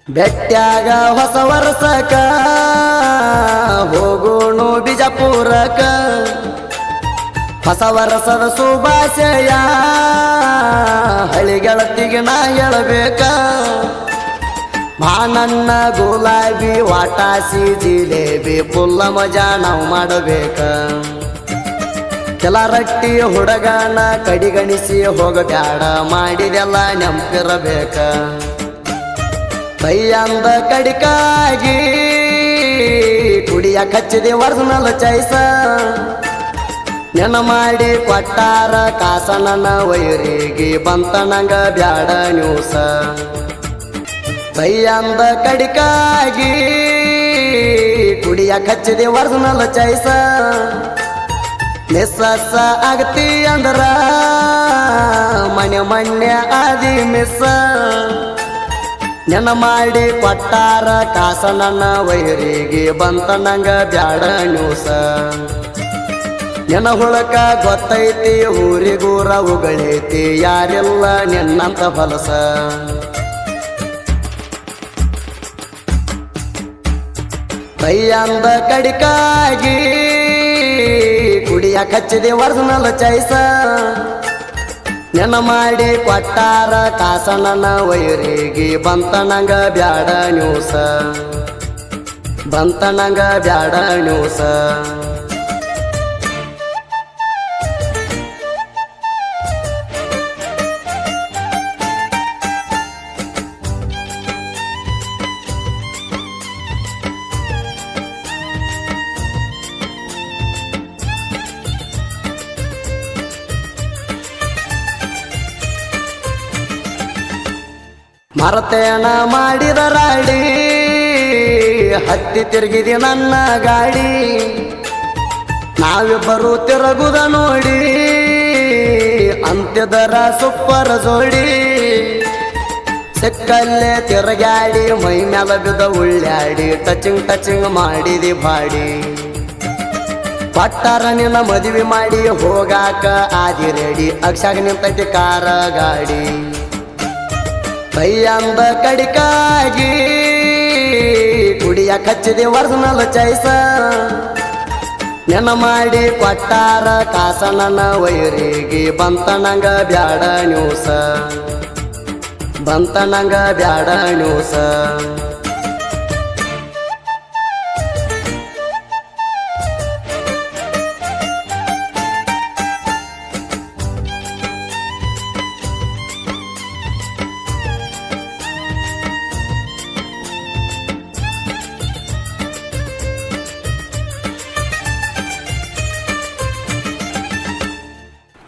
ಬೆಟ್ಟ್ಯಾಗ ಹೊಸ ವರ್ಷಕ ಹೋಗೋಣು ಬಿಜಾಪುರಕ ಹೊಸ ವರ್ಷದ ಶುಭಾಶಯ ಹಳಿಗೆಳತಿಗೆ ನಾ ಹೇಳಬೇಕ ಮಾನನ್ನ ಗುಲಾಬಿ ವಾಟಾಸಿ ಜಿಲೇಬಿ ಪುಲ್ಲ ಮಜಾ ನಾವು ಮಾಡಬೇಕ ಕೆಲ ರಟ್ಟಿ ಹುಡುಗನ ಕಡಿಗಣಿಸಿ ಹೋಗಬ್ಯಾಡ ಮಾಡಿದೆಲ್ಲ ನೆಂಪಿರಬೇಕ ಕೈಯಂದ ಕಡಿಕಾಗಿ ಕುಡಿಯ ಕಚ್ಚಿದೆ ವರ್ಸನಲ್ಲ ಚೈಸ ನೆನ ಮಾಡಿ ಕೊಟ್ಟಾರ ಕಾಸ ನನ್ನ ವೈರಿಗೆ ಬಂತ ನಂಗ ಬ್ಯಾಡ ನ್ಯೂಸ ಕೈಯಂದ ಕಡಿಕಾಗಿ ಕುಡಿಯ ಕಚ್ಚಿದೆ ವರ್ಸನಲ್ಲ ಚೈಸ ಮಿಸ್ಸಸ್ ಆಗತಿ ಅಂದ್ರ ಮಣ್ಣೆ ಆದಿ ಮಿಸ್ಸ ನೆನ ಮಾಡಿ ಕೊಟ್ಟಾರ ಕಾಸ ನನ್ನ ವೈರಿಗೆ ಬಂತ ನಂಗ ಬ್ಯಾಡ ನ್ಯೂಸ ನೆನ ಹುಳಕ ಗೊತ್ತೈತಿ ಊರಿಗೂರ ಉಗಳೈತಿ ಯಾರೆಲ್ಲ ನಿನ್ನಂತ ಫಲಸ ಕೈಯಂದ ಕಡಿಕಾಗಿ ಕುಡಿಯ ಕಚ್ಚಿದೆ ವರ್ಸನಲ್ಲ ಚೈಸ ನೆನ ಮಾಡಿ ಕೊಟ್ಟಾರ ಕಾಸ ನನ್ನ ವೈರಿಗೆ ಬಂತ ನಂಗ ಬ್ಯಾಡ ನ್ಯೂಸ ಬಂತ ನಂಗ ಬ್ಯಾಡ ನ್ಯೂಸ ಮರತೇನ ಮಾಡಿದ ರಾಡಿ ಹತ್ತಿ ತಿರುಗಿದಿ ನನ್ನ ಗಾಡಿ ನಾವಿಬ್ಬರು ತಿರುಗುದ ನೋಡಿ ಅಂತ್ಯದರ ಸುಪ್ಪರ ಜೋಡಿ ಸಿಕ್ಕಲ್ಲೇ ತಿರುಗಾಡಿ ಮೈ ಮ್ಯಾಲ ಬಿದ್ದ ಉಳ್ಳಾಡಿ ಟಚಿಂಗ್ ಮಾಡಿದಿ ಬಾಡಿ ಪಟ್ಟಾರ ನಿನ್ನ ಮದುವೆ ಮಾಡಿ ಹೋಗಾಕ ಆದಿ ರೆಡಿ ಅಕ್ಷಾಗ ನಿಂತೈತಿ ಕಾರ ಗಾಡಿ ಕೈಯಂದ ಕಡಿಕಾಗಿ ಕುಡಿಯ ಕಚ್ಚಿದೆ ವರ್ಸನಲ್ಲ ಚೈಸ ನೆನ ಮಾಡಿ ಕೊಟ್ಟಾರ ಕಾಸ ನನ್ನ ವೈರಿಗೆ ಬಂತ ನಂಗ ಬ್ಯಾಡ ನ್ಯೂಸ ಬಂತ ನಂಗ ಬ್ಯಾಡ ನ್ಯೂಸ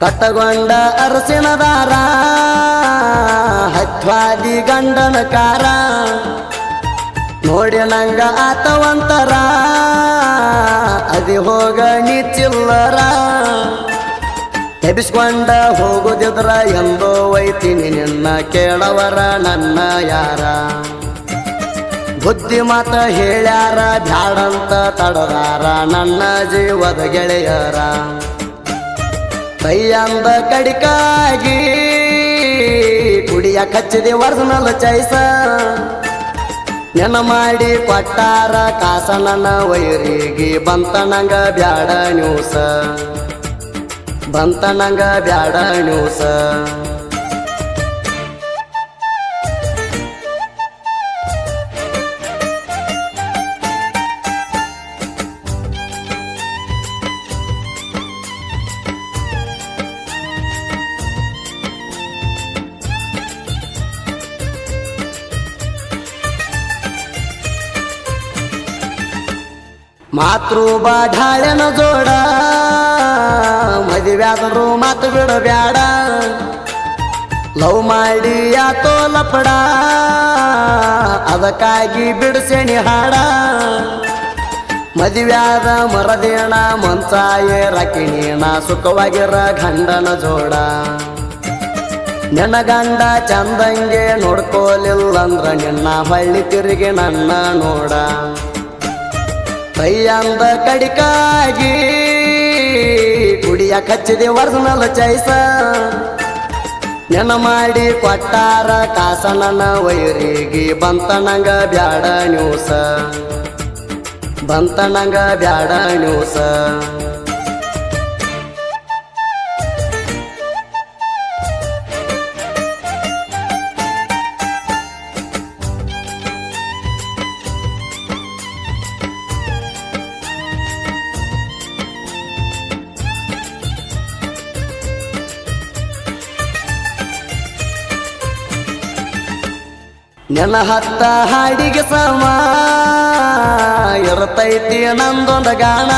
ಕಟ್ಟಗೊಂಡ ಅರಸಿನ ದಾರ ಹತ್ವಾದಿ ಗಂಡನ ಕಾರ ನೋಡಿ ನಂಗ ಆತವಂತರ ಅದಿ ಹೋಗ ನೀ ಚಿಲ್ಲರ ಎಬಿಸ್ಕೊಂಡ ಹೋಗುದಿದ್ರ ಎಂದೋ ಒಯ್ತೀನಿ ನಿನ್ನ ಕೇಳವರ ನನ್ನ ಯಾರ ಬುದ್ಧಿ ಮಾತ ಹೇಳ್ಯಾರ ಬ್ಯಾಡಂತ ತಡದಾರ ನನ್ನ ಜೀವದ ಗೆಳೆಯರ ಕೈಯಂದ ಕಡಿಕಾಗಿ ಕುಡಿಯ ಕಚ್ಚಿದೆ ವರ್ಸನಲ್ಲ ಚೈಸ ನೆನ ಮಾಡಿ ಕೊಟ್ಟಾರ ಕಾಸ ನನ್ನ ವೈರಿಗೆ ಬಂತ ನಂಗ ಬ್ಯಾಡ ನ್ಯೂಸ ಬಂತ ನಂಗ ಬ್ಯಾಡ ನ್ಯೂಸ ಮಾತೃ ಬಾಢಾಳೆನ ಜೋಡ ಮದುವ್ಯಾದರು ಮಾತು ಬಿಡಬ್ಯಾಡ ಲವ್ ಮಾಡಿ ಯಾತೋ ಲಪಡ ಅದಕ್ಕಾಗಿ ಬಿಡಿಸೇಣಿ ಹಾಡ ಮದುವ್ಯಾದ ಮರದೇಣ ಮಂಚಾಯೇ ರಕಿಣೀಣ ಸುಖವಾಗಿರ ಗಂಡನ ಜೋಡ ನಿನ್ನ ಗಂಡ ಚಂದಂಗೆ ನೋಡ್ಕೋಲಿಲ್ಲಂದ್ರ ನಿನ್ನ ಹಳ್ಳಿ ತಿರುಗಿ ನನ್ನ ನೋಡ ಕೈಯಂದ ಕಡಿಕಾಗಿ ಕುಡಿಯ ಕಚ್ಚಿದೆ ವರ್ಸನಲ್ಲ ಚೈಸ ನೆನ ಮಾಡಿ ಕೊಟ್ಟಾರ ಕಾಸ ನನ್ನ ವೈರಿಗೆ ಬಂತ ನಂಗ ಬ್ಯಾಡ ನ್ಯೂಸ ಬಂತ ನಂಗ ಬ್ಯಾಡ ನ್ಯೂಸ ನೆನ ಹತ್ತ ಹಾಡಿಗೆ ಸಮ ಇರ್ತೈತಿ ನಂದೊಂದ ಗಾಣ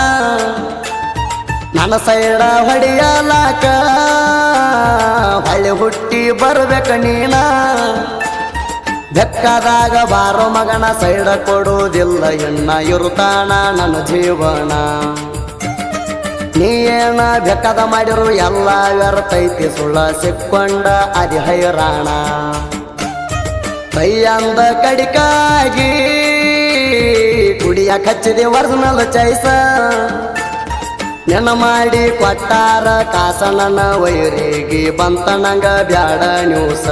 ನನ್ನ ಸೈಡ ಹೊಡೆಯಲಾಕ ಹೊಳ್ಳಿ ಹುಟ್ಟಿ ಬರ್ಬೇಕ ನೀನ ಬೆಕ್ಕದಾಗ ಬಾರೋ ಮಗನ ಸೈಡ ಕೊಡುವುದಿಲ್ಲ ಎನ್ನ ಇರುತ್ತಾನ ನನ್ನ ಜೀವನ ನೀ ಏನ ಬೆಕ್ಕದ ಮಾಡಿರು ಎಲ್ಲ ವ್ಯರ್ತೈತಿ ಸುಳ್ಳ ಸಿಕ್ಕೊಂಡ ಅದಿ ಹೈರಾಣ ಕೈಯಂದ ಕಡಿಕಾಗಿ ಕುಡಿಯ ಕಚ್ಚಿದೆ ಒರಿಜಿನಲ್ ಚೈಸ ನೆನ ಮಾಡಿ ಕೊಟ್ಟಾರ ಕಾಸ ನನ್ನ ವೈರಿಗೆ ಬಂತ ನಂಗ ಬ್ಯಾಡ ನ್ಯೂಸ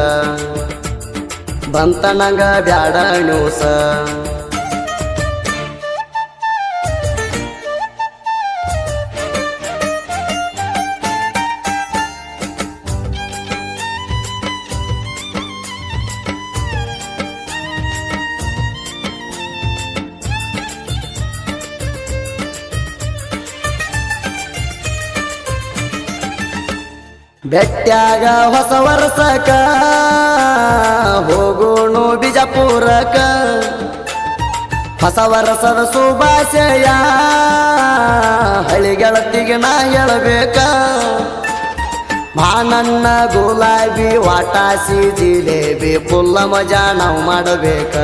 ಬಂತ ನಂಗ ಬ್ಯಾಡ ನ್ಯೂಸ ಬೆಟ್ಟ್ಯಾಗ ಹೊಸ ವರ್ಷಕ ಹೋಗೋಣು ಬಿಜಾಪುರಕ ಹೊಸ ವರ್ಷದ ಶುಭಾಶಯ ಹಳಿ ಗೆಳತಿಗೆ ನಾ ಹೇಳಬೇಕ ಮಾನನ್ನ ಗುಲಾಬಿ ವಾಟಾಸಿ ಜಿಲೇಬಿ ಪುಲ್ಲ ಮಜಾ ನಾವು ಮಾಡಬೇಕ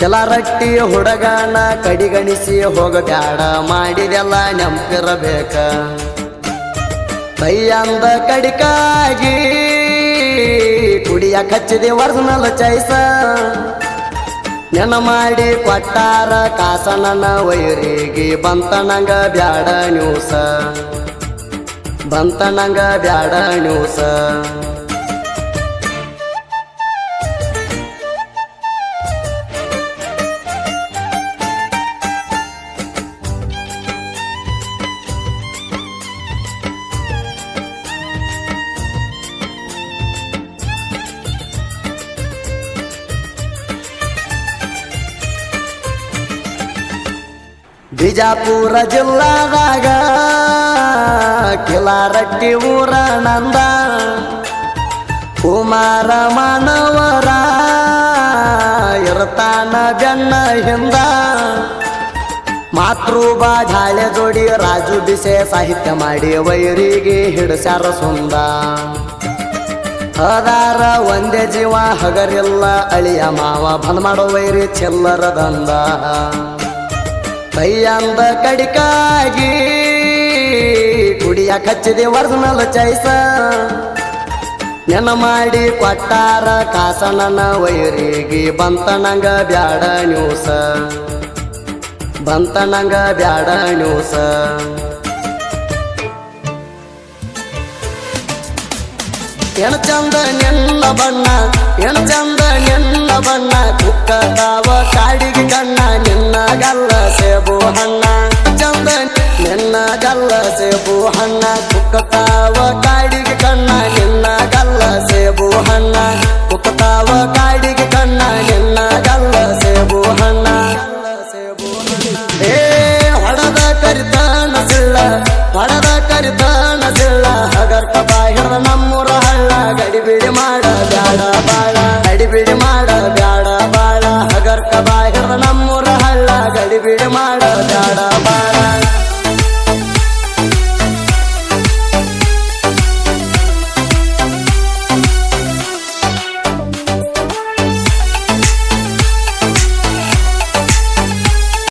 ಕೆಲ ರಟ್ಟಿ ಹುಡುಗನ ಕಡಿಗಣಿಸಿ ಹೋಗಬ್ಯಾಡ ಮಾಡಿದೆಲ್ಲ ನೆಂಪಿರಬೇಕ ಕೈಯಂದ ಕಡಿಕಾಗಿ ಕುಡಿಯ ಕಚ್ಚಿದೆ ಒರಿಜಿನಲ್ ಚೈಸ ನೆನ ಮಾಡಿ ಕೊಟ್ಟಾರ ಕಾಸ ನನ್ನ ವೈರಿಗೆ ಬಂತ ನಂಗ ಬ್ಯಾಡ ನ್ಯೂಸ ಬಂತ ನಂಗ ಬ್ಯಾಡ ನ್ಯೂಸ ಬಿಜಾಪುರ ಜಿಲ್ಲಾದಾಗ ಕಿಲಾರಟ್ಟಿ ಊರ ನಂದ ಕುಮಾರ ಮಾನವರ ಇರ್ತಾನ ಬೆನ್ನ ಹಿಂದ ಮಾತೃಬಾ ಢಾಳೆ ಜೋಡಿ ರಾಜು ಬಿಸೆ ಸಾಹಿತ್ಯ ಮಾಡಿ ವೈರಿಗೆ ಹಿಡಸ್ಯಾರ ಸುಂದ ಅದಾರ ಒಂದೇ ಜೀವ ಹಗರಿಲ್ಲ ಅಳಿಯ ಮಾವ ಬಂದ್ ಮಾಡೋ ವೈರಿ ಚಿಲ್ಲರದಂದ ಕೈಯಂದ ಕಡಿಕಾಗಿ ಕುಡಿಯ ಕಚ್ಚಿದೆ ಒರಿಜಿನಲ್ ಚೈಸ ನೆನ ಮಾಡಿ ಕೊಟ್ಟಾರ ಕಾಸ ನನ್ನ ವೈರಿಗೆ ಬಂತ ನಂಗ ಬ್ಯಾಡ ನ್ಯೂಸ ಬಂತ ನಂಗ ಬ್ಯಾಡ ನ್ಯೂಸ ಎಣ ಚಂದ ನಿನ್ನ ಬಣ್ಣ ಎಣ ಚಂದ ನಿನ್ನ ಬಣ್ಣ ಕುಕ್ಕದಾವ ಕಾಡಿಗೆ ಕಣ್ಣ ನಿನ್ನ ಗಲ್ಲ ಸೇಬು ಹಣ್ಣ ಚಂದ ನಿನ್ನ ಗಲ್ಲ ಸೇಬು ಹಣ್ಣ ಕುಕ್ಕತಾವ ಕಾಡಿಗೆ ಕಣ್ಣ ನಿನ್ನ ಗಲ್ಲ ಸೇಬು ಹಣ್ಣ ಕುಕ್ಕತಾವ ಕಾಡಿ